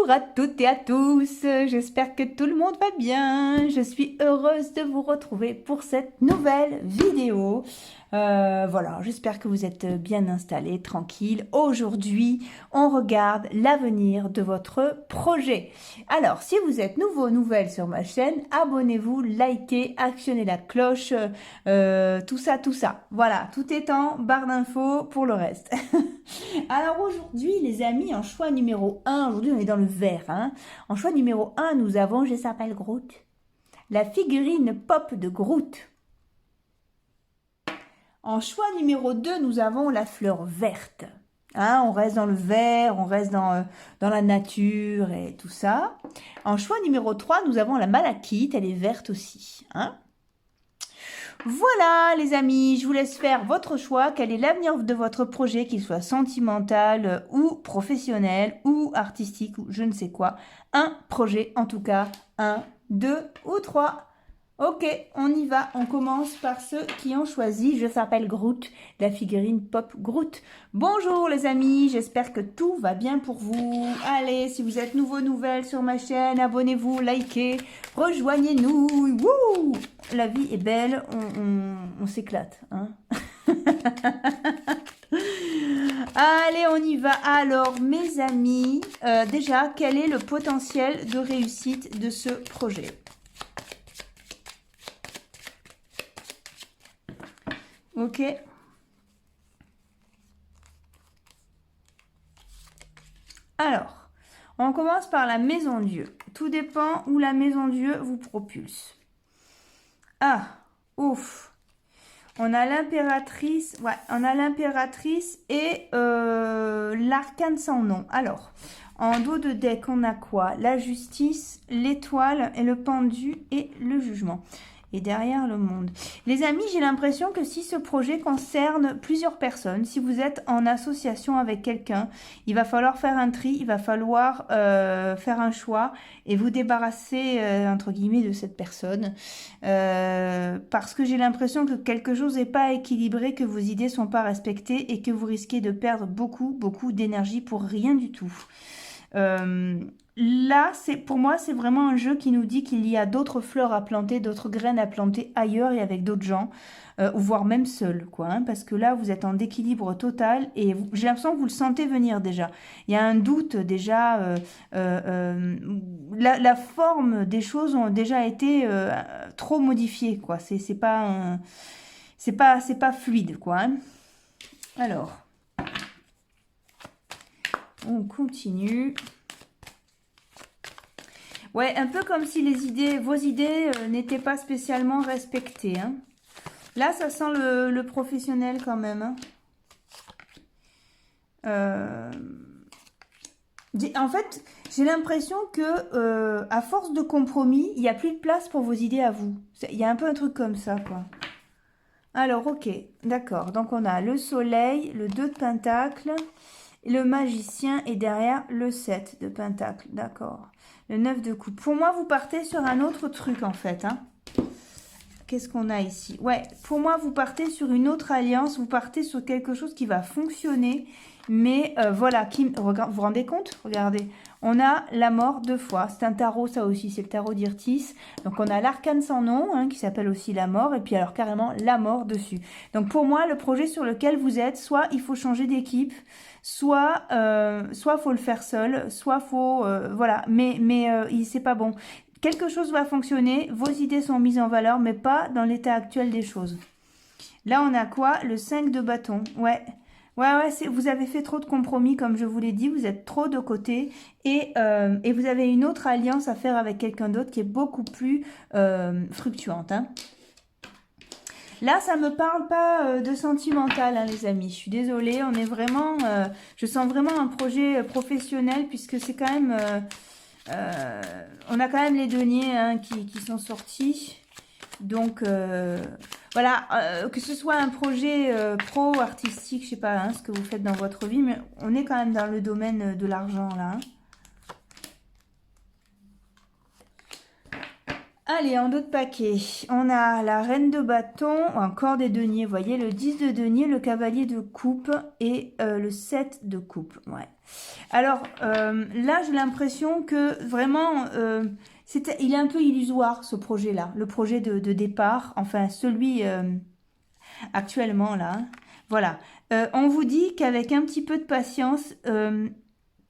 Bonjour à toutes et à tous, j'espère que tout le monde va bien. Je suis heureuse de vous retrouver pour cette nouvelle vidéo. Voilà, j'espère que vous êtes bien installés, tranquilles. Aujourd'hui, on regarde l'avenir de votre projet. Alors, si vous êtes nouveau, nouvelle sur ma chaîne, abonnez-vous, likez, actionnez la cloche, tout ça, tout ça. Voilà, tout est en barre d'infos pour le reste. Alors aujourd'hui, les amis, en choix numéro 1, aujourd'hui on est dans le vert, hein. En choix numéro 1, nous avons, je s'appelle Groot, la figurine pop de Groot. En choix numéro 2, nous avons la fleur verte. Hein, on reste dans le vert, on reste dans la nature et tout ça. En choix numéro 3, nous avons la malachite, elle est verte aussi. Hein. Voilà les amis, je vous laisse faire votre choix. Quel est l'avenir de votre projet, qu'il soit sentimental ou professionnel ou artistique ou je ne sais quoi. Un projet en tout cas, un, deux ou trois. Ok, on y va. On commence par ceux qui ont choisi. Je s'appelle Groot, la figurine pop Groot. Bonjour les amis, j'espère que tout va bien pour vous. Allez, si vous êtes nouveau, nouvelle sur ma chaîne, abonnez-vous, likez, rejoignez-nous. Wouh! La vie est belle, on s'éclate. Hein. Allez, on y va. Alors, mes amis, déjà, quel est le potentiel de réussite de ce projet? Ok. Alors, on commence par la maison Dieu. Tout dépend où la maison Dieu vous propulse. Ah, ouf. On a l'impératrice, ouais, on a l'impératrice et l'arcane sans nom. Alors, en dos de deck, on a quoi? La justice, l'étoile et le pendu et le jugement. Et derrière le monde. Les amis, j'ai l'impression que si ce projet concerne plusieurs personnes, si vous êtes en association avec quelqu'un, il va falloir faire un tri, il va falloir faire un choix et vous débarrasser, entre guillemets, de cette personne. Parce que j'ai l'impression que quelque chose n'est pas équilibré, que vos idées ne sont pas respectées et que vous risquez de perdre beaucoup d'énergie pour rien du tout. Là, pour moi, c'est vraiment un jeu qui nous dit qu'il y a d'autres fleurs à planter, d'autres graines à planter ailleurs et avec d'autres gens, ou voire même seul, quoi. Hein, parce que là, vous êtes en déséquilibre total et j'ai l'impression que vous le sentez venir déjà. Il y a un doute déjà. La forme des choses ont déjà été trop modifiées, quoi. C'est pas fluide, quoi. Hein. Alors, on continue. Ouais, un peu comme si vos idées n'étaient pas spécialement respectées. Hein. Là, ça sent le professionnel quand même. Hein. En fait, j'ai l'impression que à force de compromis, il n'y a plus de place pour vos idées à vous. Il y a un peu un truc comme ça, quoi. Alors, ok, d'accord. Donc, on a le soleil, le 2 de pentacle, le magicien et derrière le 7 de pentacle. D'accord. Le 9 de coupe. Pour moi, vous partez sur un autre truc, en fait. Hein. Qu'est-ce qu'on a ici? Ouais, pour moi, vous partez sur une autre alliance. Vous partez sur quelque chose qui va fonctionner. Mais voilà, vous vous rendez compte? Regardez. On a la mort 2 fois. C'est un tarot, ça aussi. C'est le tarot d'Irtis. Donc, on a l'arcane sans nom, hein, qui s'appelle aussi la mort. Et puis, alors, carrément, la mort dessus. Donc, pour moi, le projet sur lequel vous êtes, soit il faut changer d'équipe, soit faut le faire seul, soit faut... voilà, mais c'est pas bon. Quelque chose va fonctionner, vos idées sont mises en valeur, mais pas dans l'état actuel des choses. Là, on a quoi? Le 5 de bâton. Ouais. Ouais, vous avez fait trop de compromis, comme je vous l'ai dit, vous êtes trop de côté et vous avez une autre alliance à faire avec quelqu'un d'autre qui est beaucoup plus fructuante. Hein. Là, ça me parle pas de sentimental, hein, les amis. Je suis désolée, on est vraiment... je sens vraiment un projet professionnel puisque c'est quand même... on a quand même les deniers hein, qui sont sortis. Donc, voilà, que ce soit un projet pro, artistique, je sais pas hein, ce que vous faites dans votre vie, mais on est quand même dans le domaine de l'argent, là. Hein. Allez, en d'autres paquets, on a la reine de bâton, encore des deniers, vous voyez, le 10 de denier, le cavalier de coupe et le 7 de coupe. Ouais. Alors, là, j'ai l'impression que vraiment, il est un peu illusoire, ce projet-là, le projet de départ, enfin, celui actuellement, là. Hein. Voilà. On vous dit qu'avec un petit peu de patience,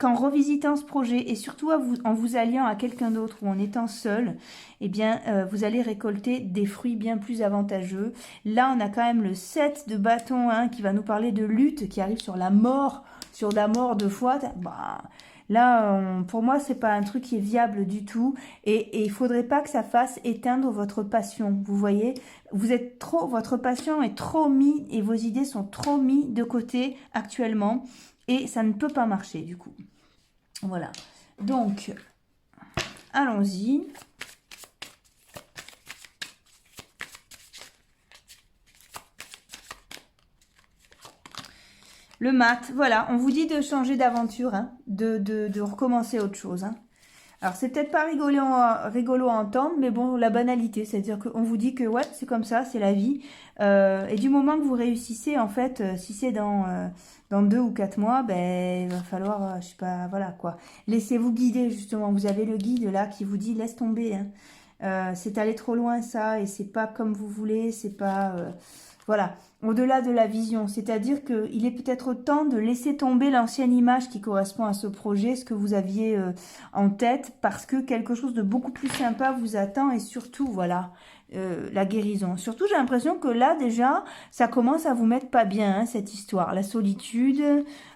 qu'en revisitant ce projet et surtout en vous alliant à quelqu'un d'autre ou en étant seul, eh bien, vous allez récolter des fruits bien plus avantageux. Là, on a quand même le 7 de bâton hein, qui va nous parler de lutte, qui arrive sur la mort de foi. Bah, là, pour moi, c'est pas un truc qui est viable du tout. Et il faudrait pas que ça fasse éteindre votre passion. Vous voyez, votre passion est trop mise et vos idées sont trop mises de côté actuellement. Et ça ne peut pas marcher du coup. Voilà. Donc, allons-y. Le mat, voilà. On vous dit de changer d'aventure, hein, de recommencer autre chose. Hein. Alors, c'est peut-être pas rigolo à entendre, mais bon, la banalité, c'est-à-dire qu'on vous dit que, ouais, c'est comme ça, c'est la vie. Et du moment que vous réussissez, en fait, si c'est dans 2 ou 4 mois, ben, il va falloir, je sais pas, voilà, quoi. Laissez-vous guider, justement. Vous avez le guide, là, qui vous dit, laisse tomber, hein. C'est aller trop loin, ça, et c'est pas comme vous voulez, c'est pas... voilà, au-delà de la vision, c'est-à-dire qu'il est peut-être temps de laisser tomber l'ancienne image qui correspond à ce projet, ce que vous aviez en tête, parce que quelque chose de beaucoup plus sympa vous attend et surtout, voilà, la guérison. Surtout, j'ai l'impression que là, déjà, ça commence à vous mettre pas bien, hein, cette histoire. La solitude,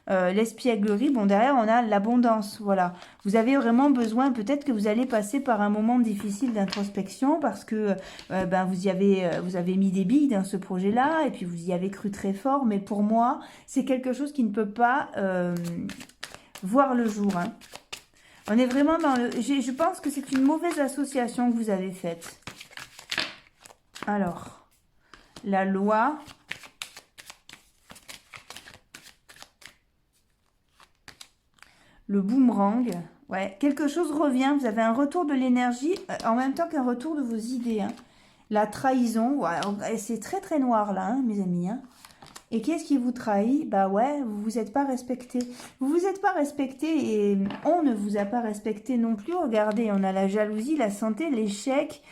l'espièglerie, bon, derrière, on a l'abondance, voilà. Vous avez vraiment besoin, peut-être que vous allez passer par un moment difficile d'introspection parce que ben, vous avez mis des billes dans ce projet-là et puis vous y avez cru très fort, mais pour moi, c'est quelque chose qui ne peut pas voir le jour. Hein. On est vraiment dans le... Je pense que c'est une mauvaise association que vous avez faite. Alors, la loi... Le boomerang, ouais, quelque chose revient, vous avez un retour de l'énergie en même temps qu'un retour de vos idées. Hein. La trahison, ouais, c'est très très noir là, hein, mes amis. Hein. Et qu'est-ce qui vous trahit? Bah ouais, vous vous êtes pas respecté. Vous vous êtes pas respecté et on ne vous a pas respecté non plus. Regardez, on a la jalousie, la santé, l'échec,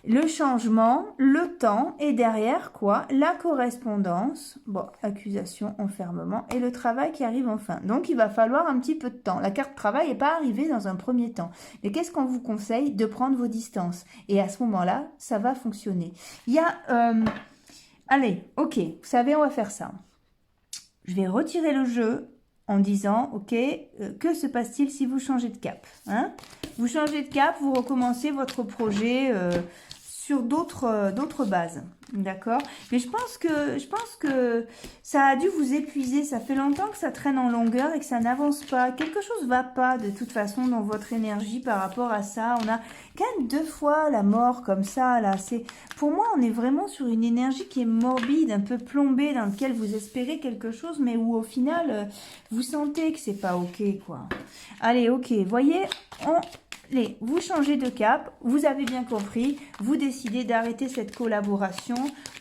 le changement, le temps et derrière quoi? La correspondance, bon, accusation, enfermement et le travail qui arrive enfin. Donc il va falloir un petit peu de temps. La carte travail n'est pas arrivée dans un premier temps. Mais qu'est-ce qu'on vous conseille? De prendre vos distances. Et à ce moment-là, ça va fonctionner. Il y a... allez, ok, vous savez, on va faire ça. Je vais retirer le jeu en disant, ok, que se passe-t-il si vous changez de cap hein? Vous changez de cap, vous recommencez votre projet... sur d'autres bases, d'accord? Mais je pense que ça a dû vous épuiser, ça fait longtemps que ça traîne en longueur et que ça n'avance pas. Quelque chose va pas de toute façon dans votre énergie par rapport à ça. On a quand même 2 fois la mort comme ça, là. Pour moi, on est vraiment sur une énergie qui est morbide, un peu plombée, dans laquelle vous espérez quelque chose, mais où au final, vous sentez que c'est pas ok, quoi. Allez, ok, voyez, vous changez de cap, vous avez bien compris, vous décidez d'arrêter cette collaboration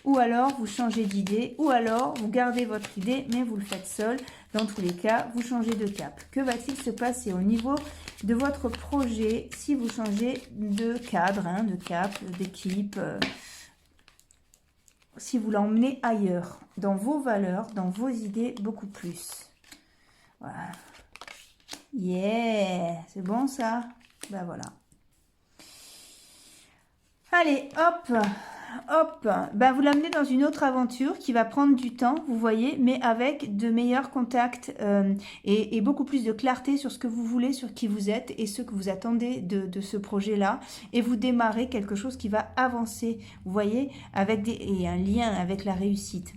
ou alors vous changez d'idée ou alors vous gardez votre idée mais vous le faites seul. Dans tous les cas, vous changez de cap. Que va-t-il se passer au niveau de votre projet si vous changez de cadre, hein, de cap, d'équipe, si vous l'emmenez ailleurs, dans vos valeurs, dans vos idées beaucoup plus. Voilà. Yeah, c'est bon ça? Ben voilà. Allez, hop, hop. Ben vous l'amenez dans une autre aventure qui va prendre du temps, vous voyez, mais avec de meilleurs contacts et beaucoup plus de clarté sur ce que vous voulez, sur qui vous êtes et ce que vous attendez de ce projet-là. Et vous démarrez quelque chose qui va avancer, vous voyez, et un lien avec la réussite.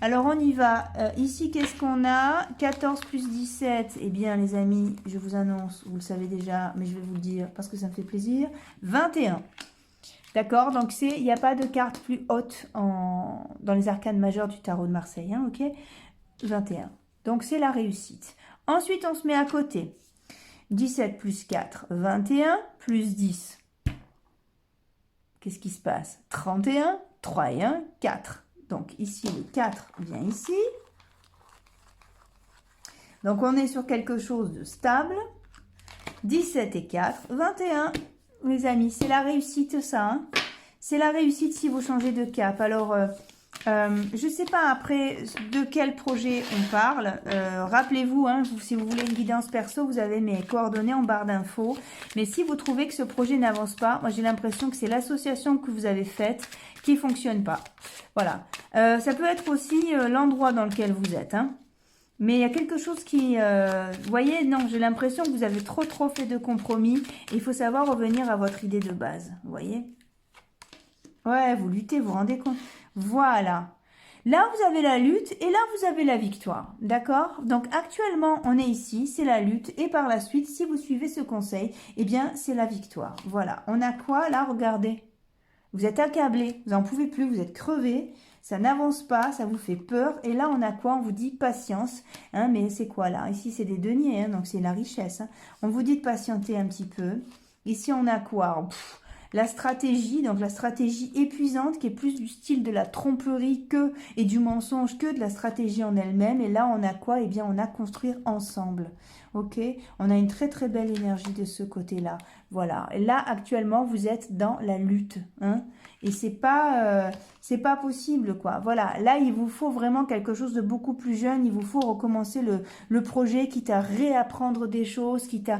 Alors, on y va. Ici, qu'est-ce qu'on a? 14 plus 17. Eh bien, les amis, je vous annonce, vous le savez déjà, mais je vais vous le dire parce que ça me fait plaisir. 21. D'accord? Donc, il n'y a pas de carte plus haute dans les arcanes majeures du tarot de Marseille. Hein, ok? 21. Donc, c'est la réussite. Ensuite, on se met à côté. 17 plus 4, 21. Plus 10. qu'est-ce qui se passe? 31, 3 et 1, 4. Donc ici, le 4 vient ici. Donc on est sur quelque chose de stable. 17 et 4, 21. Les amis, c'est la réussite ça. Hein, c'est la réussite si vous changez de cap. Alors, je ne sais pas après de quel projet on parle. Rappelez-vous, hein, si vous voulez une guidance perso, vous avez mes coordonnées en barre d'infos. Mais si vous trouvez que ce projet n'avance pas, moi j'ai l'impression que c'est l'association que vous avez faite qui ne fonctionne pas. Voilà. Ça peut être aussi l'endroit dans lequel vous êtes. Hein. Mais il y a quelque chose qui... vous voyez, non, j'ai l'impression que vous avez trop fait de compromis. Il faut savoir revenir à votre idée de base. Vous voyez? Ouais, vous luttez, vous vous rendez compte? Voilà. Là, vous avez la lutte et là, vous avez la victoire. D'accord? Donc, actuellement, on est ici, c'est la lutte. Et par la suite, si vous suivez ce conseil, eh bien, c'est la victoire. Voilà. On a quoi là? Regardez. Vous êtes accablé, vous n'en pouvez plus, vous êtes crevé. Ça n'avance pas, ça vous fait peur. Et là, on a quoi? On vous dit patience. Hein, mais c'est quoi là? Ici, c'est des deniers, hein, donc c'est la richesse. Hein. On vous dit de patienter un petit peu. Ici, on a quoi? La stratégie, donc la stratégie épuisante qui est plus du style de la tromperie et du mensonge que de la stratégie en elle-même. Et là, on a quoi? Eh bien, on a construire ensemble. Ok? On a une très belle énergie de ce côté-là. Voilà. Et là, actuellement, vous êtes dans la lutte. Hein? Et c'est pas possible, quoi. Voilà. Là, il vous faut vraiment quelque chose de beaucoup plus jeune. Il vous faut recommencer le projet, quitte à réapprendre des choses, quitte à...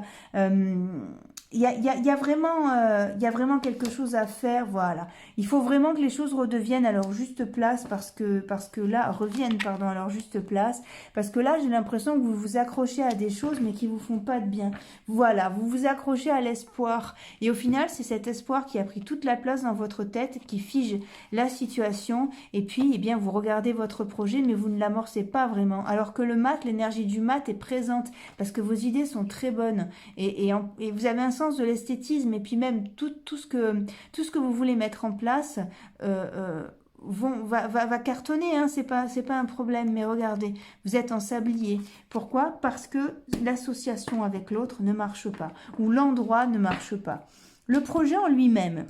il y a vraiment quelque chose à faire, voilà. Il faut vraiment que les choses redeviennent à leur juste place parce que là, reviennent, pardon, à leur juste place. Parce que là, j'ai l'impression que vous vous accrochez à des choses, mais qui vous font pas de bien. Voilà, vous vous accrochez à l'espoir. Et au final, c'est cet espoir qui a pris toute la place dans votre tête, qui fige la situation. Et puis, eh bien, vous regardez votre projet, mais vous ne l'amorcez pas vraiment. Alors que le mat, l'énergie du mat est présente parce que vos idées sont très bonnes. Et vous avez un sens de l'esthétisme et puis même tout ce que vous voulez mettre en place va cartonner, hein, c'est pas un problème. Mais regardez, vous êtes en sablier. Pourquoi? Parce que l'association avec l'autre ne marche pas ou l'endroit ne marche pas. Le projet en lui-même.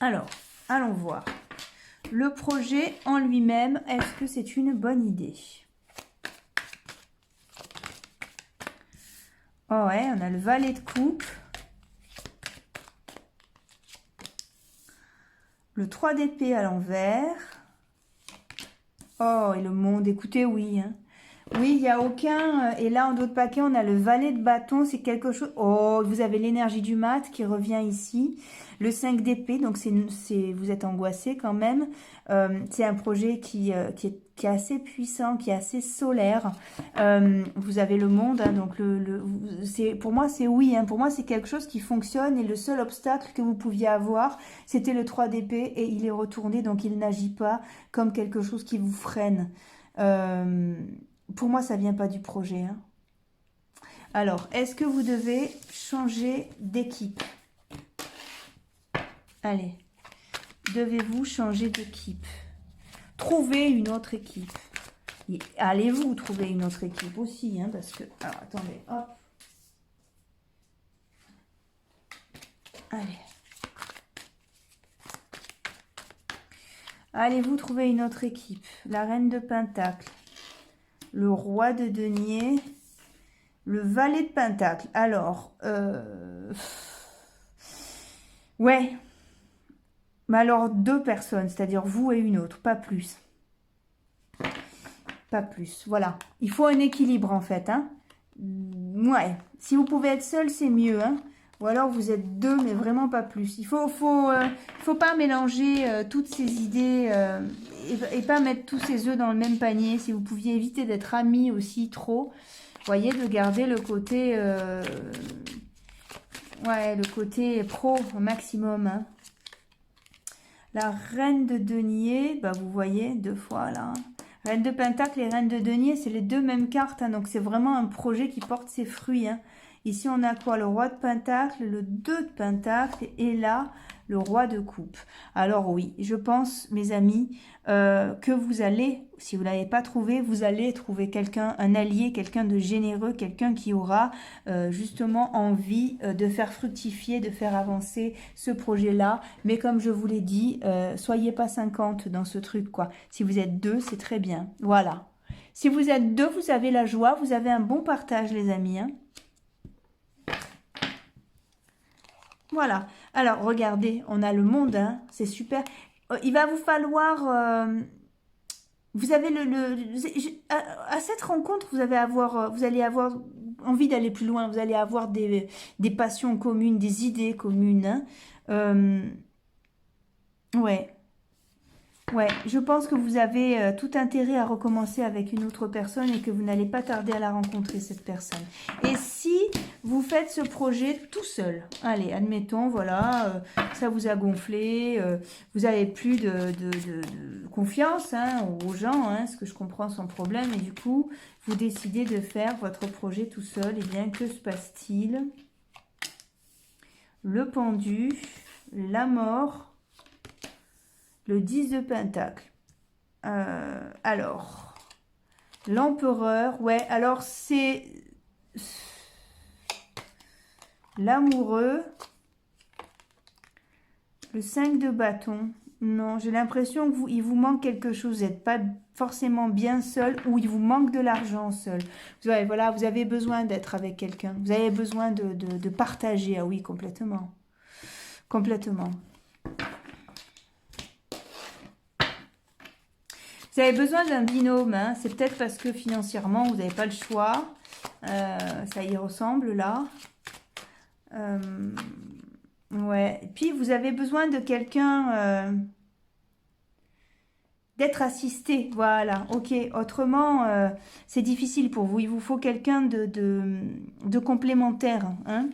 Alors, allons voir. Le projet en lui-même, est-ce que c'est une bonne idée? Oh ouais, on a le valet de coupe. Le 3 d'épée à l'envers. Oh, et le monde, écoutez, oui. Hein. Oui, il n'y a aucun... Et là, en dos de paquet, on a le valet de bâton. C'est quelque chose... Oh, vous avez l'énergie du mat qui revient ici. Le 5 d'épée, donc vous êtes angoissé quand même. C'est un projet qui est assez puissant, qui est assez solaire. Vous avez le monde, hein, donc pour moi c'est oui, hein, pour moi c'est quelque chose qui fonctionne et le seul obstacle que vous pouviez avoir, c'était le 3 d'épée et il est retourné, donc il n'agit pas comme quelque chose qui vous freine. Pour moi ça vient pas du projet. Hein. Alors, est-ce que vous devez changer d'équipe? Allez, devez-vous changer d'équipe? Trouvez une autre équipe. Allez-vous trouver une autre équipe aussi, hein, parce que... Alors, attendez, hop. Allez. Allez-vous trouver une autre équipe? La reine de Pentacle. Le roi de denier. Le valet de Pentacle. Alors, ouais. Mais alors, 2 personnes, c'est-à-dire vous et une autre, pas plus. Pas plus, voilà. Il faut un équilibre, en fait. Hein. Ouais, si vous pouvez être seul, c'est mieux. Hein. Ou alors, vous êtes 2, mais vraiment pas plus. Il faut pas mélanger toutes ces idées et pas mettre tous ces œufs dans le même panier. Si vous pouviez éviter d'être amis aussi trop, vous voyez, de garder le côté... ouais, le côté pro au maximum, hein. La reine de denier, bah vous voyez, 2 fois là. Reine de Pentacle et reine de denier, c'est les 2 mêmes cartes. Hein, donc c'est vraiment un projet qui porte ses fruits. Hein. Ici on a quoi? Le roi de Pentacle, le 2 de Pentacle et là le roi de coupe. Alors oui, je pense, mes amis, que vous allez, si vous ne l'avez pas trouvé, vous allez trouver quelqu'un, un allié, quelqu'un de généreux, quelqu'un qui aura justement envie de faire fructifier, de faire avancer ce projet-là. Mais comme je vous l'ai dit, soyez pas 50 dans ce truc, quoi. Si vous êtes deux, c'est très bien. Voilà. Si vous êtes deux, vous avez la joie, vous avez un bon partage, les amis, hein. Voilà. Alors, regardez, on a le monde, hein, c'est super. Il va vous falloir... vous avez à cette rencontre, vous allez avoir envie d'aller plus loin. Vous allez avoir des passions communes, des idées communes, hein. Ouais. Ouais, je pense que vous avez tout intérêt à recommencer avec une autre personne et que vous n'allez pas tarder à la rencontrer, cette personne. Et si vous faites ce projet tout seul, allez, admettons, voilà, ça vous a gonflé, vous avez plus de confiance, hein, aux gens, hein, ce que je comprends sans problème, et du coup, vous décidez de faire votre projet tout seul, et bien, que se passe-t-il? Le pendu, la mort... Le 10 de Pentacle. Alors, l'empereur. Ouais, alors c'est l'amoureux. Le 5 de bâton. Non, j'ai l'impression qu'il vous manque quelque chose. Vous n'êtes pas forcément bien seul ou il vous manque de l'argent seul. Voilà, vous avez besoin d'être avec quelqu'un. Vous avez besoin de partager. Ah oui, complètement. Complètement. Vous avez besoin d'un binôme, hein. C'est peut-être parce que financièrement, vous n'avez pas le choix. Ça y ressemble, là. Ouais. Et puis, vous avez besoin de quelqu'un... d'être assisté. Voilà, ok. Autrement, c'est difficile pour vous. Il vous faut quelqu'un de complémentaire, hein.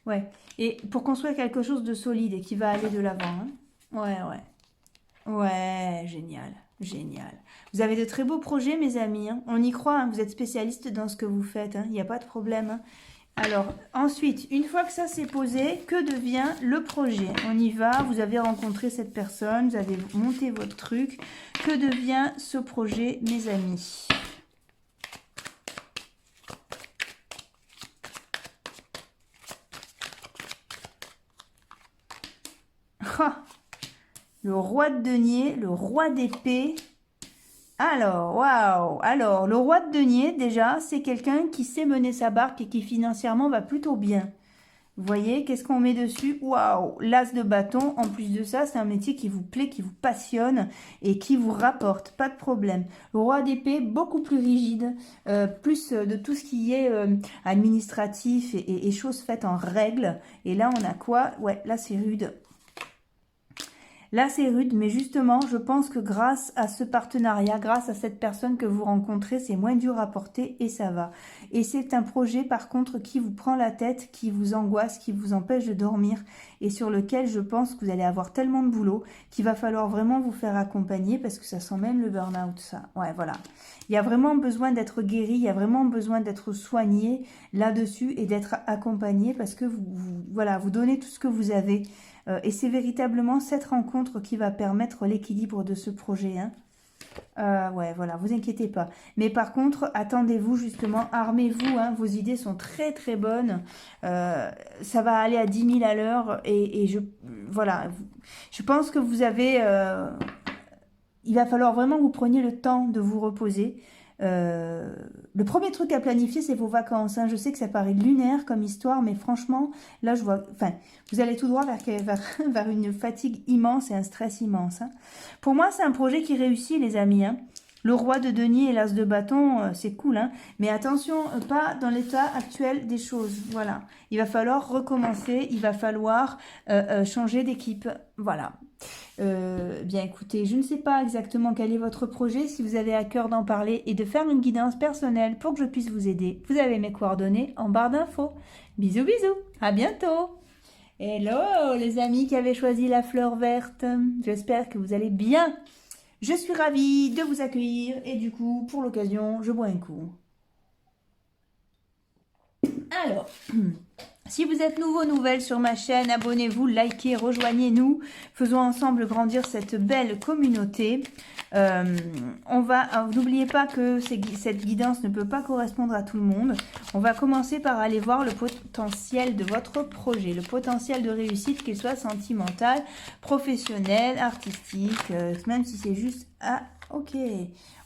Ouais. Et pour construire quelque chose de solide et qui va aller de l'avant, hein. Ouais, ouais. Ouais, génial, génial. Vous avez de très beaux projets, mes amis, hein. On y croit, hein. Vous êtes spécialiste dans ce que vous faites, hein. Il n'y a pas de problème, hein. Alors, ensuite, une fois que ça s'est posé, que devient le projet? On y va, vous avez rencontré cette personne, vous avez monté votre truc. Que devient ce projet, mes amis? Ah, le roi de denier, le roi d'épée. Alors, waouh! Alors, le roi de denier, déjà, c'est quelqu'un qui sait mener sa barque et qui financièrement va plutôt bien. Vous voyez, qu'est-ce qu'on met dessus? Waouh! L'as de bâton, en plus de ça, c'est un métier qui vous plaît, qui vous passionne et qui vous rapporte, pas de problème. Le roi d'épée, beaucoup plus rigide, plus de tout ce qui est administratif et choses faites en règle. Et là, on a quoi? Ouais, là, c'est rude. Là, c'est rude, mais justement, je pense que grâce à ce partenariat, grâce à cette personne que vous rencontrez, c'est moins dur à porter et ça va. Et c'est un projet, par contre, qui vous prend la tête, qui vous angoisse, qui vous empêche de dormir et sur lequel je pense que vous allez avoir tellement de boulot qu'il va falloir vraiment vous faire accompagner parce que ça sent même le burn-out, ça. Ouais, voilà. Il y a vraiment besoin d'être guéri, il y a vraiment besoin d'être soigné là-dessus et d'être accompagné parce que voilà, vous donnez tout ce que vous avez. Et c'est véritablement cette rencontre qui va permettre l'équilibre de ce projet, hein. Ouais, voilà, vous inquiétez pas. Mais par contre, attendez-vous justement, armez-vous, hein, vos idées sont très très bonnes. Ça va aller à 10 000 à l'heure et voilà, je pense que vous avez... il va falloir vraiment que vous preniez le temps de vous reposer. Le premier truc à planifier, c'est vos vacances, hein. Je sais que ça paraît lunaire comme histoire, mais franchement, là, je vois... Enfin, vous allez tout droit vers une fatigue immense et un stress immense, hein. Pour moi, c'est un projet qui réussit, les amis, hein. Le roi de denier et l'as de bâton, c'est cool, hein. Mais attention, pas dans l'état actuel des choses. Voilà. Il va falloir recommencer, il va falloir changer d'équipe. Voilà. Bien écoutez, je ne sais pas exactement quel est votre projet, si vous avez à cœur d'en parler et de faire une guidance personnelle pour que je puisse vous aider, vous avez mes coordonnées en barre d'infos. Bisous bisous, à bientôt. Hello les amis qui avaient choisi la fleur verte, j'espère que vous allez bien. Je suis ravie de vous accueillir et du coup, pour l'occasion, je bois un coup. Alors, Si vous êtes nouveau, nouvelle sur ma chaîne, abonnez-vous, likez, rejoignez-nous. Faisons ensemble grandir cette belle communauté. N'oubliez pas que cette guidance ne peut pas correspondre à tout le monde. On va commencer par aller voir le potentiel de votre projet, le potentiel de réussite, qu'il soit sentimental, professionnel, artistique, même si c'est juste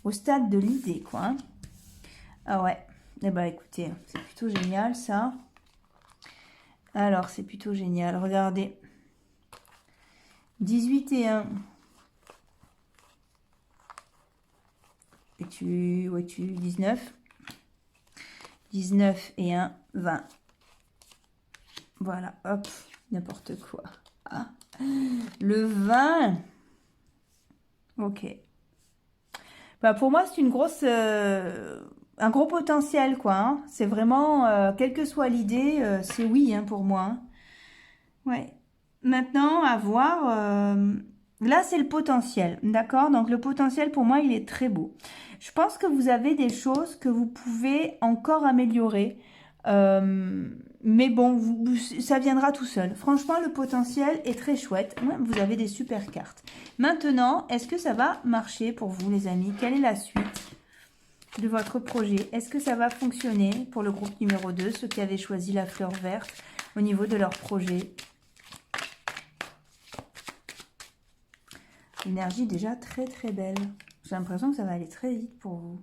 au stade de l'idée, quoi. Hein. Ah ouais, eh ben écoutez, c'est plutôt génial ça. Alors, c'est plutôt génial. Regardez. 18 et 1. Et tu 19. 19 et 1, 20. Voilà, hop, n'importe quoi. Ah, le 20. Ok. Bah, pour moi, c'est une grosse... un gros potentiel, quoi. Hein. C'est vraiment, quelle que soit l'idée, c'est oui, hein, pour moi. Hein. Ouais. Maintenant, à voir. Là, c'est le potentiel, d'accord? Donc, le potentiel, pour moi, il est très beau. Je pense que vous avez des choses que vous pouvez encore améliorer. Mais bon, ça viendra tout seul. Franchement, le potentiel est très chouette. Ouais, vous avez des super cartes. Maintenant, est-ce que ça va marcher pour vous, les amis? Quelle est la suite de votre projet? Est-ce que ça va fonctionner pour le groupe numéro 2, ceux qui avaient choisi la fleur verte au niveau de leur projet? L'énergie déjà très très belle. J'ai l'impression que ça va aller très vite pour vous.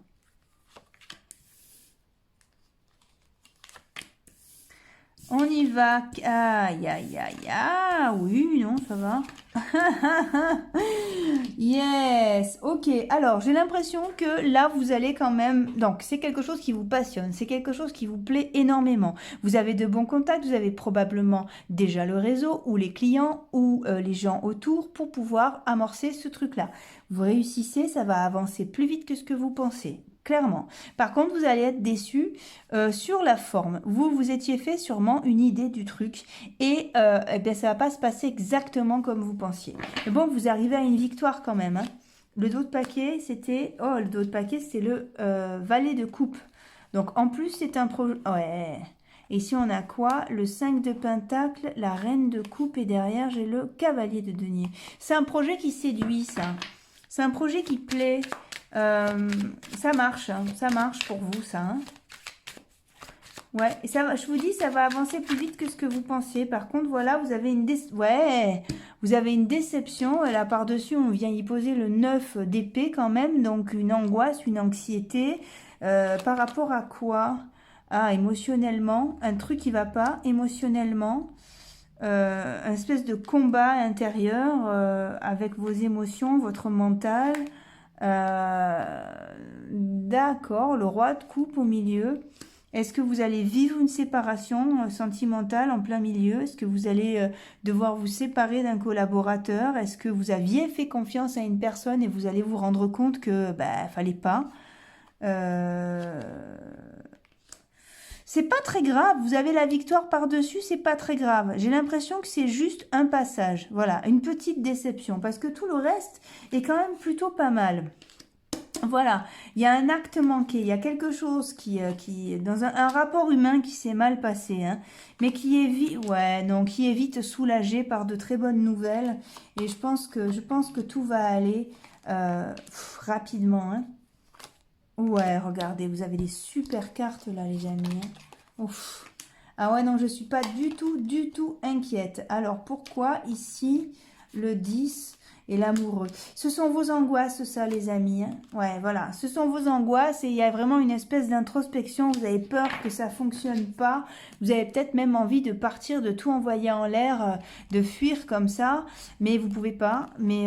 On y va. Aïe, aïe, aïe, aïe. Oui, non, ça va. Yes. Ok. Alors, j'ai l'impression que là, vous allez quand même... Donc, c'est quelque chose qui vous passionne. C'est quelque chose qui vous plaît énormément. Vous avez de bons contacts. Vous avez probablement déjà le réseau ou les clients ou les gens autour pour pouvoir amorcer ce truc-là. Vous réussissez, ça va avancer plus vite que ce que vous pensez. Clairement. Par contre, vous allez être déçu sur la forme. Vous, vous étiez fait sûrement une idée du truc et eh bien, ça va pas se passer exactement comme vous pensiez. Mais bon, vous arrivez à une victoire quand même. Hein. Le dos de paquet, c'était... Oh, le dos de paquet, c'est le valet de coupe. Donc, en plus, c'est un projet... Ouais. Et ici, on a quoi? Le 5 de pentacle, la reine de coupe et derrière, j'ai le cavalier de denier. C'est un projet qui séduit, ça. C'est un projet qui plaît... ça marche, hein. Ça marche pour vous, ça. Hein. Ouais, et ça, je vous dis, ça va avancer plus vite que ce que vous pensiez. Par contre, voilà, vous avez une vous avez une déception. Et là, par-dessus, on vient y poser le 9 d'épée quand même. Donc, une angoisse, une anxiété. Par rapport à quoi? Ah, émotionnellement. Un truc qui va pas, émotionnellement. Un espèce de combat intérieur avec vos émotions, votre mental. D'accord, le roi de coupe au milieu. Est-ce que vous allez vivre une séparation sentimentale en plein milieu? Est-ce que vous allez devoir vous séparer d'un collaborateur? Est-ce que vous aviez fait confiance à une personne et vous allez vous rendre compte que fallait pas? C'est pas très grave, vous avez la victoire par-dessus, c'est pas très grave. J'ai l'impression que c'est juste un passage, voilà, une petite déception, parce que tout le reste est quand même plutôt pas mal. Voilà, il y a un acte manqué, il y a quelque chose qui dans un rapport humain qui s'est mal passé, hein, mais qui est qui est vite soulagé par de très bonnes nouvelles, et je pense que tout va aller rapidement, hein. Ouais, regardez, vous avez des super cartes là, les amis. Hein. Ouf. Ah ouais, non, je suis pas du tout inquiète. Alors, pourquoi ici, le 10 et l'amoureux? Ce sont vos angoisses, ça, les amis. Hein. Ouais, voilà, ce sont vos angoisses et il y a vraiment une espèce d'introspection. Vous avez peur que ça fonctionne pas. Vous avez peut-être même envie de partir, de tout envoyer en l'air, de fuir comme ça. Mais vous pouvez pas. Mais...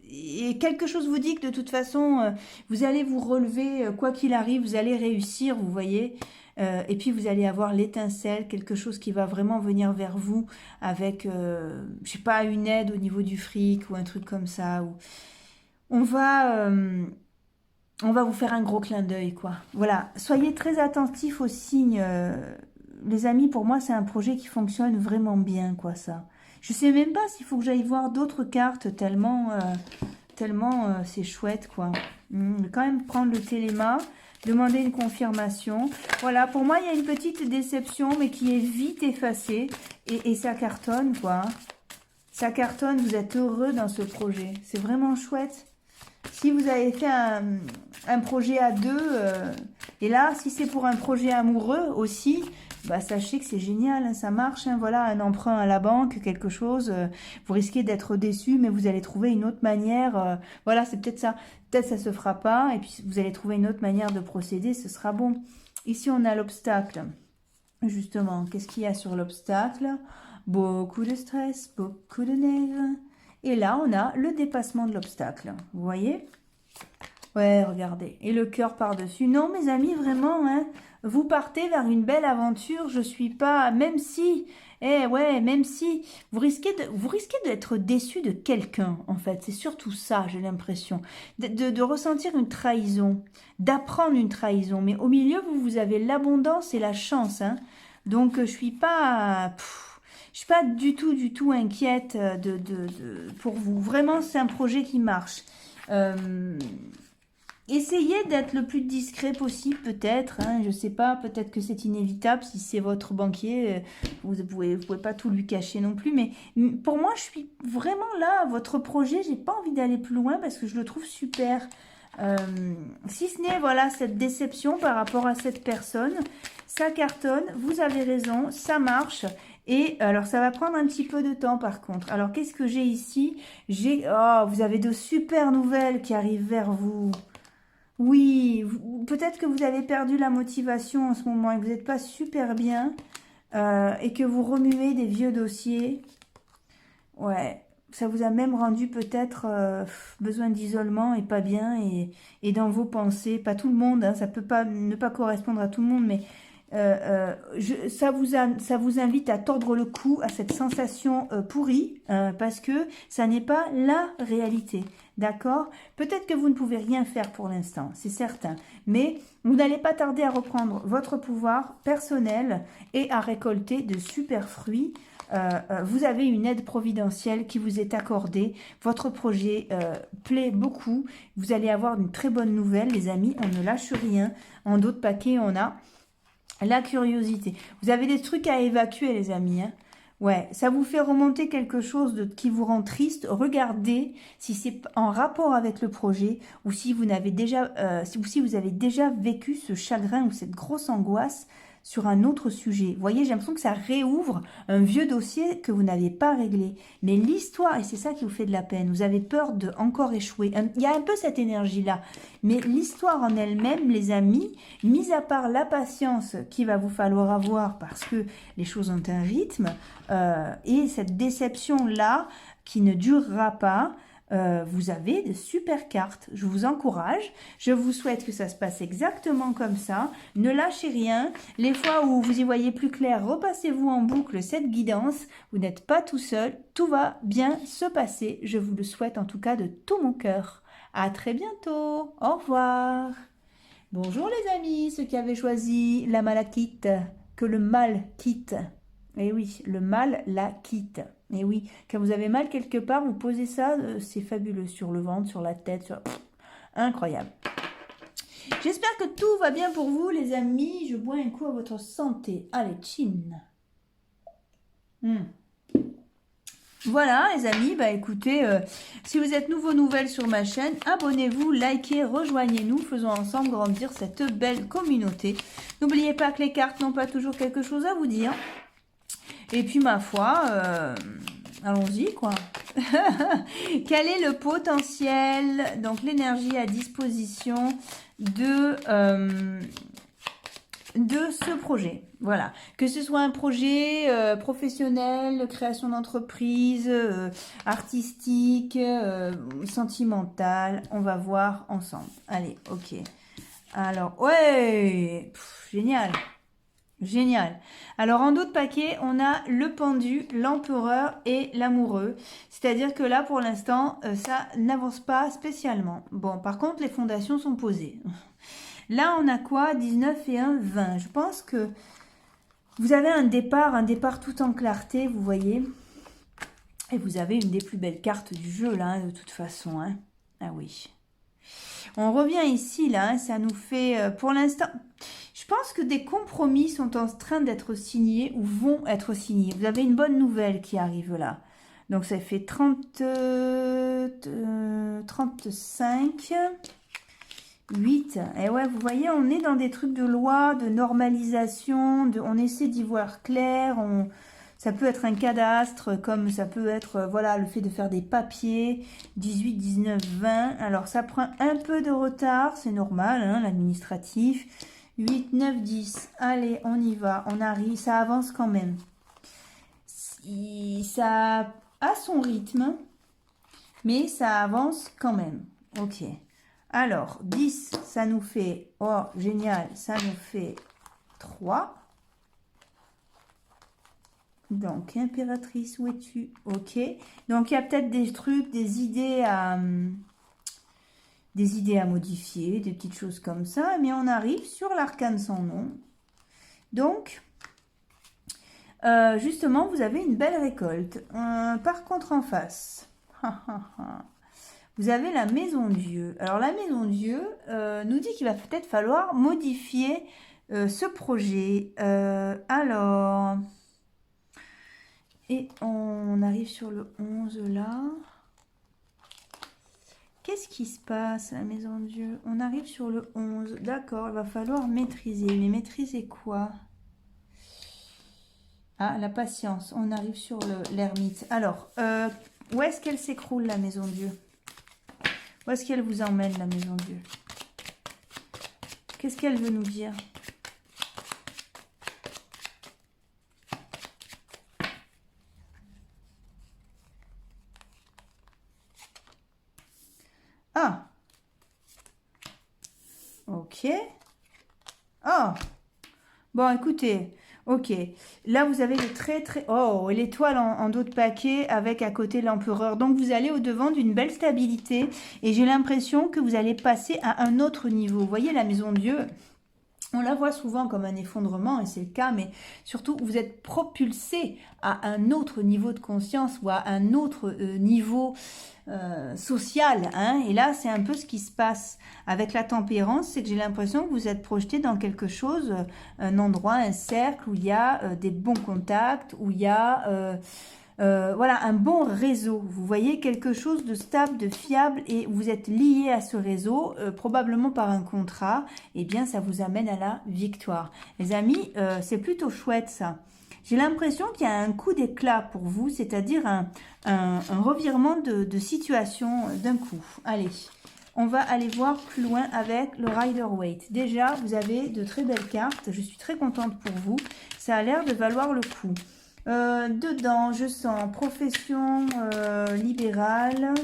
et quelque chose vous dit que de toute façon, vous allez vous relever, quoi qu'il arrive, vous allez réussir, vous voyez. Et puis vous allez avoir l'étincelle, quelque chose qui va vraiment venir vers vous avec, je sais pas, une aide au niveau du fric ou un truc comme ça. Ou... On va vous faire un gros clin d'œil, quoi. Voilà, soyez très attentifs aux signes. Les amis, pour moi, c'est un projet qui fonctionne vraiment bien, quoi, ça. Je sais même pas s'il faut que j'aille voir d'autres cartes, tellement c'est chouette, quoi. Je vais quand même prendre le téléma, Demandez une confirmation. Voilà, pour moi, il y a une petite déception, mais qui est vite effacée. Et ça cartonne, quoi. Ça cartonne, vous êtes heureux dans ce projet. C'est vraiment chouette. Si vous avez fait un projet à deux, et là, si c'est pour un projet amoureux aussi, bah, sachez que c'est génial, hein, ça marche. Hein, voilà, un emprunt à la banque, quelque chose, vous risquez d'être déçu, mais vous allez trouver une autre manière. Voilà, c'est peut-être ça. Peut-être ça se fera pas, et puis vous allez trouver une autre manière de procéder, ce sera bon. Ici, on a l'obstacle. Justement, qu'est-ce qu'il y a sur l'obstacle? Beaucoup de stress, beaucoup de nerfs. Et là, on a le dépassement de l'obstacle. Vous voyez? Ouais, regardez. Et le cœur par-dessus. Non, mes amis, vraiment, hein, vous partez vers une belle aventure. Je suis pas... Même si... ouais, même si... Vous risquez d'être déçu de quelqu'un, en fait. C'est surtout ça, j'ai l'impression. De ressentir une trahison. D'apprendre une trahison. Mais au milieu, vous avez l'abondance et la chance, hein. Donc, je suis pas... je suis pas du tout inquiète pour vous. Vraiment, c'est un projet qui marche. Essayez d'être le plus discret possible, peut-être. Hein, je sais pas, peut-être que c'est inévitable. Si c'est votre banquier, vous pouvez pas tout lui cacher non plus. Mais pour moi, je suis vraiment là. Votre projet, j'ai pas envie d'aller plus loin parce que je le trouve super. Si ce n'est, voilà, cette déception par rapport à cette personne, ça cartonne, vous avez raison, ça marche. Et alors, ça va prendre un petit peu de temps par contre. Alors, qu'est-ce que j'ai ici? Vous avez de super nouvelles qui arrivent vers vous. Oui, peut-être que vous avez perdu la motivation en ce moment et que vous n'êtes pas super bien et que vous remuez des vieux dossiers. Ouais, ça vous a même rendu peut-être besoin d'isolement et pas bien et dans vos pensées. Pas tout le monde, hein, ça peut pas ne pas correspondre à tout le monde, mais ça vous invite à tordre le cou à cette sensation pourrie parce que ça n'est pas la réalité. D'accord? Peut-être que vous ne pouvez rien faire pour l'instant, c'est certain. Mais vous n'allez pas tarder à reprendre votre pouvoir personnel et à récolter de super fruits. Vous avez une aide providentielle qui vous est accordée. Votre projet plaît beaucoup. Vous allez avoir une très bonne nouvelle, les amis. On ne lâche rien. En d'autres paquets, on a la curiosité. Vous avez des trucs à évacuer, les amis. Hein. Ouais, ça vous fait remonter quelque chose qui vous rend triste. Regardez si c'est en rapport avec le projet ou si vous n'avez déjà, si vous avez déjà vécu ce chagrin ou cette grosse angoisse sur un autre sujet. Vous voyez, j'ai l'impression que ça réouvre un vieux dossier que vous n'avez pas réglé. Mais l'histoire, et c'est ça qui vous fait de la peine, vous avez peur de encore échouer. Il y a un peu cette énergie-là. Mais l'histoire en elle-même, les amis, mis à part la patience qu'il va vous falloir avoir parce que les choses ont un rythme, et cette déception-là qui ne durera pas, vous avez de super cartes. Je vous encourage. Je vous souhaite que ça se passe exactement comme ça. Ne lâchez rien. Les fois où vous y voyez plus clair, repassez-vous en boucle cette guidance. Vous n'êtes pas tout seul. Tout va bien se passer. Je vous le souhaite en tout cas de tout mon cœur. À très bientôt. Au revoir. Bonjour les amis, ceux qui avaient choisi la malachite, que le mal quitte. Eh oui, le mal la quitte. Et oui, quand vous avez mal quelque part, vous posez ça, c'est fabuleux, sur le ventre, sur la tête, incroyable. J'espère que tout va bien pour vous, les amis. Je bois un coup à votre santé. Allez, chin. Voilà, les amis, bah écoutez, si vous êtes nouvelles sur ma chaîne, abonnez-vous, likez, rejoignez-nous, faisons ensemble grandir cette belle communauté. N'oubliez pas que les cartes n'ont pas toujours quelque chose à vous dire. Et puis, ma foi, allons-y, quoi. Quel est le potentiel, donc l'énergie à disposition de ce projet? Voilà. Que ce soit un projet professionnel, création d'entreprise, artistique, sentimental, on va voir ensemble. Allez, ok. Alors, ouais, génial. Génial. Alors, en d'autres paquets, on a le pendu, l'empereur et l'amoureux. C'est-à-dire que là, pour l'instant, ça n'avance pas spécialement. Bon, par contre, les fondations sont posées. Là, on a quoi? 19 et 1, 20. Je pense que vous avez un départ tout en clarté, vous voyez. Et vous avez une des plus belles cartes du jeu, là, de toute façon. Hein. Ah oui. On revient ici, là, hein, ça nous fait, pour l'instant, je pense que des compromis sont en train d'être signés ou vont être signés. Vous avez une bonne nouvelle qui arrive là. Donc ça fait 35, 8. Et ouais, vous voyez, on est dans des trucs de loi, de normalisation, on essaie d'y voir clair, ça peut être un cadastre, comme ça peut être, voilà, le fait de faire des papiers, 18, 19, 20. Alors, ça prend un peu de retard, c'est normal, hein, l'administratif. 8, 9, 10. Allez, on y va, on arrive, ça avance quand même. Ça a son rythme, mais ça avance quand même. Ok. Alors, 10, ça nous fait, oh, génial, ça nous fait 3. Donc, impératrice, où es-tu? Ok. Donc, il y a peut-être des trucs, des idées à modifier, des petites choses comme ça. Mais on arrive sur l'arcane sans nom. Donc, justement, vous avez une belle récolte. Par contre, en face, vous avez la maison Dieu. Alors, la maison Dieu nous dit qu'il va peut-être falloir modifier ce projet. Alors... Et on arrive sur le 11 là. Qu'est-ce qui se passe à la maison de Dieu? On arrive sur le 11. D'accord, il va falloir maîtriser. Mais maîtriser quoi? Ah, la patience. On arrive sur l'ermite. Alors, où est-ce qu'elle s'écroule la maison de Dieu? Où est-ce qu'elle vous emmène la maison de Dieu? Qu'est-ce qu'elle veut nous dire? Ah, ok. Oh, bon, écoutez, ok. Là, vous avez le très, très... Oh, et l'étoile en dos de paquet avec à côté l'empereur. Donc, vous allez au-devant d'une belle stabilité. Et j'ai l'impression que vous allez passer à un autre niveau. Vous voyez, la maison Dieu, on la voit souvent comme un effondrement, et c'est le cas, mais surtout, vous êtes propulsé à un autre niveau de conscience ou à un autre niveau social. Hein, et là, c'est un peu ce qui se passe avec la tempérance, c'est que j'ai l'impression que vous êtes projeté dans quelque chose, un endroit, un cercle où il y a des bons contacts, où il y a... voilà, un bon réseau. Vous voyez quelque chose de stable, de fiable et vous êtes lié à ce réseau, probablement par un contrat. Eh bien, ça vous amène à la victoire. Les amis, c'est plutôt chouette ça. J'ai l'impression qu'il y a un coup d'éclat pour vous, c'est-à-dire un revirement de situation d'un coup. Allez, on va aller voir plus loin avec le Rider-Waite. Déjà, vous avez de très belles cartes. Je suis très contente pour vous. Ça a l'air de valoir le coup. Dedans, je sens profession libérale,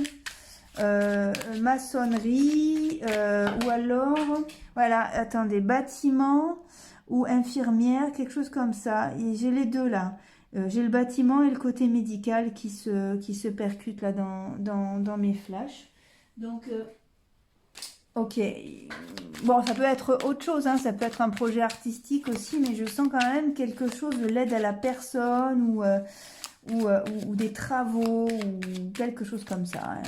maçonnerie, ou alors, voilà, attendez, bâtiment ou infirmière, quelque chose comme ça. Et j'ai les deux là. J'ai le bâtiment et le côté médical qui se percutent là dans mes flashs. Donc, ok. Bon, ça peut être autre chose, hein, ça peut être un projet artistique aussi, mais je sens quand même quelque chose de l'aide à la personne ou des travaux ou quelque chose comme ça, hein.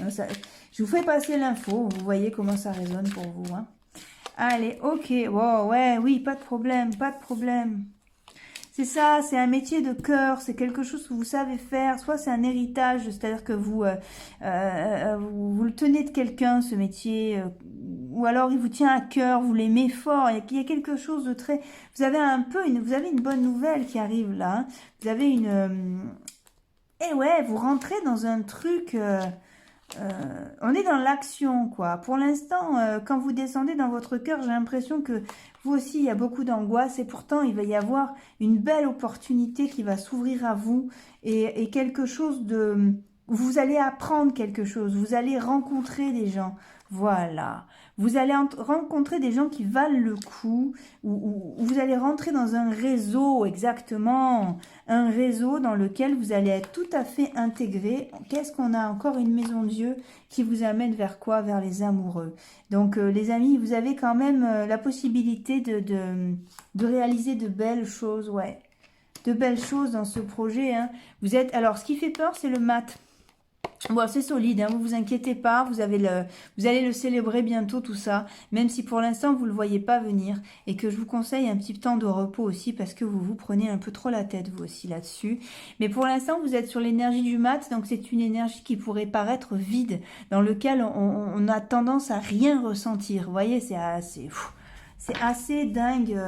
Je vous fais passer l'info, vous voyez comment ça résonne pour vous. Hein. Allez, ok, wow, ouais, oui, pas de problème, pas de problème. C'est ça, c'est un métier de cœur, c'est quelque chose que vous savez faire, soit c'est un héritage, c'est-à-dire que vous le tenez de quelqu'un, ce métier, ou alors il vous tient à cœur, vous l'aimez fort, il y a quelque chose de très... Vous avez vous avez une bonne nouvelle qui arrive là, hein. Vous avez eh ouais, vous rentrez dans un truc... on est dans l'action, quoi. Pour l'instant, quand vous descendez dans votre cœur, j'ai l'impression que vous aussi, il y a beaucoup d'angoisse et pourtant, il va y avoir une belle opportunité qui va s'ouvrir à vous et quelque chose de... Vous allez apprendre quelque chose, vous allez rencontrer des gens. Voilà. Vous allez rencontrer des gens qui valent le coup, ou vous allez rentrer dans un réseau, exactement, un réseau dans lequel vous allez être tout à fait intégré. Qu'est-ce qu'on a encore? Une maison Dieu qui vous amène vers quoi? Vers les amoureux. Donc, les amis, vous avez quand même la possibilité de réaliser de belles choses, ouais. De belles choses dans ce projet. Hein. Vous êtes... Alors, ce qui fait peur, c'est le mat. Bon, c'est solide, hein, vous vous inquiétez pas, vous allez le célébrer bientôt tout ça, même si pour l'instant vous le voyez pas venir, et que je vous conseille un petit temps de repos aussi parce que vous vous prenez un peu trop la tête vous aussi là-dessus. Mais pour l'instant vous êtes sur l'énergie du mat, donc c'est une énergie qui pourrait paraître vide, dans lequel on a tendance à rien ressentir. Vous voyez, c'est assez dingue.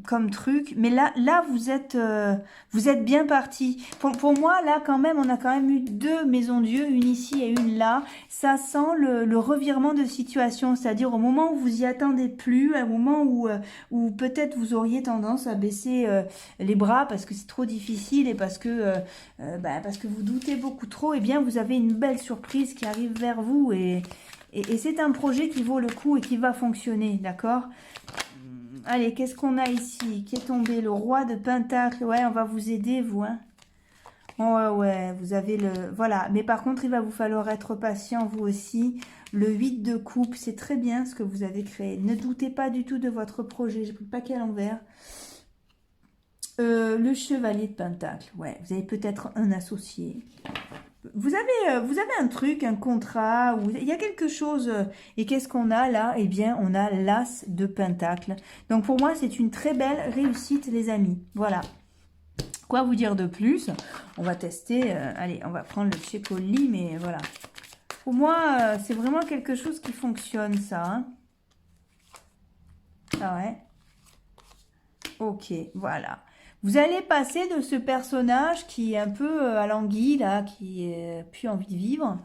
Comme truc, mais là vous êtes bien parti. Pour moi, là quand même, on a quand même eu 2 maisons Dieu, une ici et une là. Ça sent le revirement de situation, c'est-à-dire au moment où vous y attendez plus, un moment où peut-être vous auriez tendance à baisser les bras parce que c'est trop difficile et parce que vous doutez beaucoup trop, et bien vous avez une belle surprise qui arrive vers vous et c'est un projet qui vaut le coup et qui va fonctionner, d'accord? Allez, qu'est-ce qu'on a ici? Qui est tombé? Le roi de Pentacle. Ouais, on va vous aider, vous. Hein. Ouais, vous avez le... Voilà, mais par contre, il va vous falloir être patient, vous aussi. Le 8 de coupe, c'est très bien ce que vous avez créé. Ne doutez pas du tout de votre projet. J'ai pris le paquet à l'envers. Le chevalier de Pentacle. Ouais, vous avez peut-être un associé. Vous avez un truc, un contrat, ou il y a quelque chose. Et qu'est-ce qu'on a là? Eh bien, on a l'as de Pentacle. Donc pour moi, c'est une très belle réussite, les amis. Voilà. Quoi vous dire de plus? On va tester. Allez, on va prendre le Checoli, mais voilà. Pour moi, c'est vraiment quelque chose qui fonctionne, ça. Hein. Ah ouais. Ok, voilà. Vous allez passer de ce personnage qui est un peu alangui, là, qui n'a plus envie de vivre,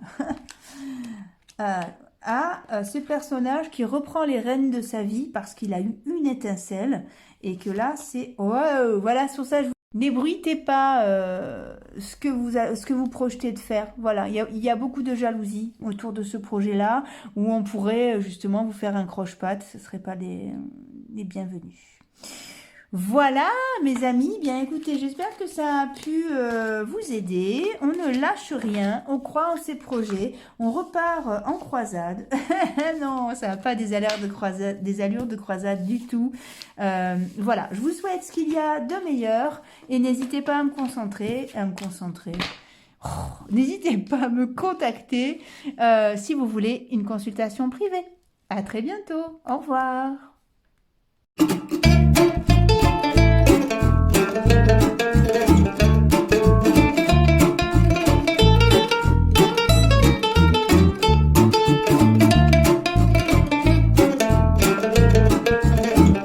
à ce personnage qui reprend les rênes de sa vie parce qu'il a eu une étincelle et que là, c'est... Wow, voilà, sur ça, je vous... N'ébruitez pas ce que vous projetez de faire. Voilà, il y a beaucoup de jalousie autour de ce projet-là où on pourrait justement vous faire un croche-patte. Ce ne serait pas les bienvenus. Voilà mes amis, bien écoutez, j'espère que ça a pu vous aider. On ne lâche rien, on croit en ses projets, on repart en croisade. Non, ça n'a pas des allures de croisade du tout. Voilà, je vous souhaite ce qu'il y a de meilleur et n'hésitez pas à me concentrer. Oh, n'hésitez pas à me contacter si vous voulez une consultation privée. À très bientôt, au revoir.